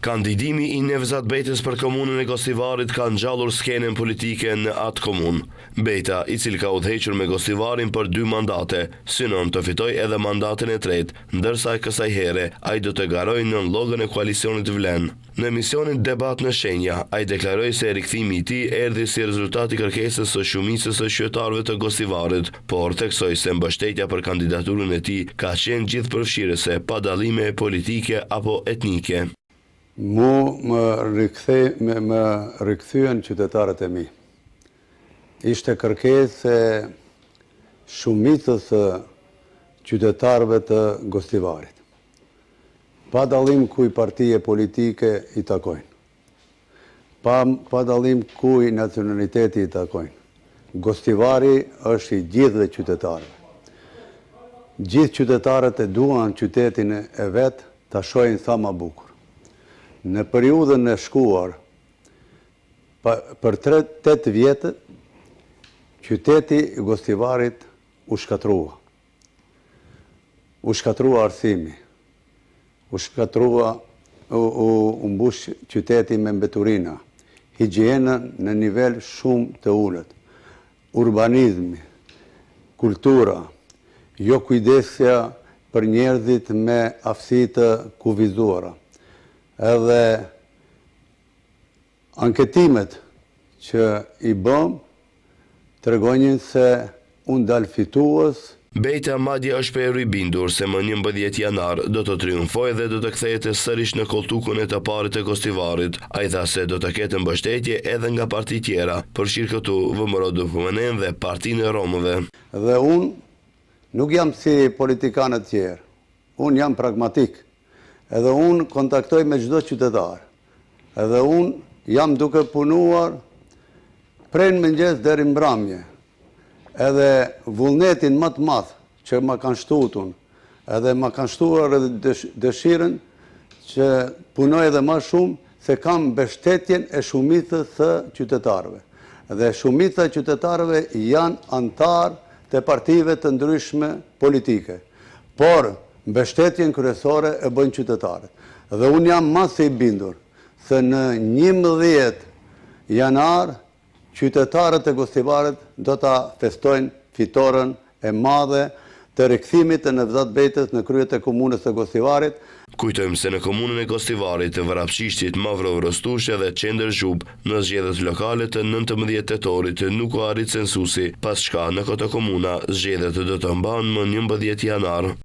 Kandidimi i Nevzat Betës për komunën e Gostivarit ka ngjallur skenën politike në atë komunë. Beta, i cili ka udhëhequr me Gostivarin për 2 mandate, synon të fitojë edhe mandatin e tretë, ndërsa kësaj here ai do të garojë në llogën e koalicionit Vlen. Në emisionin Debat në Shenja, ai deklaroi se rikthimi i tij erdhi si rezultat i kërkesës së shumicës së qytetarëve të Gostivarit, por theksoi se mbështetja për kandidaturën e tij ka qenë gjithëpërfshirëse, pa dallime politike apo etnike. Më rikthyen qytetarët e mi. Ishte kërkesë e shumicës së qytetarëve të Gostivarit. Pa dallim kuj partije politike i takojnë. Pa dallim kuj nacionaliteti i takojnë. Gostivari është i gjithëve qytetarëve. Gjithë qytetarët e duan qytetin e vetë ta shohin sa më bukur. Në periudhën e shkuar, për 8 vjetë, qyteti i Gostivarit u shkatrua. U shkatrua arsimi. U shkatrua, u mbush qyteti me mbeturina. Higjienën në nivel shumë të ullët. Urbanizmi, kultura, jo kujdesja për njerëzit me aftësi të kufizuara. Edhe anketimet që i bëm tregojnë se unë dal fitues. Beta madje është për e bindur se më 11 janar do të triumfoj dhe do të kthehej sërish në koltukun e të parit të Gostivarit. Ai tha se do të ketë mbështetje edhe nga parti tjera, përfshirë këtu VMRO-DPMN dhe Partinë e Romëve. Dhe unë nuk jam si politikanët tjerë. Unë jam pragmatik. Edhe unë kontaktoj me çdo qytetar. Edhe unë jam duke punuar prej në mëngjes deri në mbrëmje. Edhe vullnetin më të madh që ma kanë shtuar, edhe ma kanë shtuar edhe dëshirën që punoj edhe më shumë se kam mbështetjen e shumicës së qytetarëve. Dhe shumica e qytetarëve janë antar të partive të ndryshme politike. Por mbështetjen kryesore e bëjnë qytetarët. Dhe unë jam mas i bindur se në 11 janar qytetarët e Gostivarit do ta festojnë fitoren e madhe të rikthimit të Nevzat Betës në kryet e komunës së Gostivarit. Kujtojmë se në komunën e Gostivarit, Vrapshishtit, Mavrov Rostushe dhe Qendër Zhub, në zgjedhjet lokale të 19 tetorit nuk u arrit censusi, pas çka në këtë komuna zgjedhjet do të mbahen më 11 janar.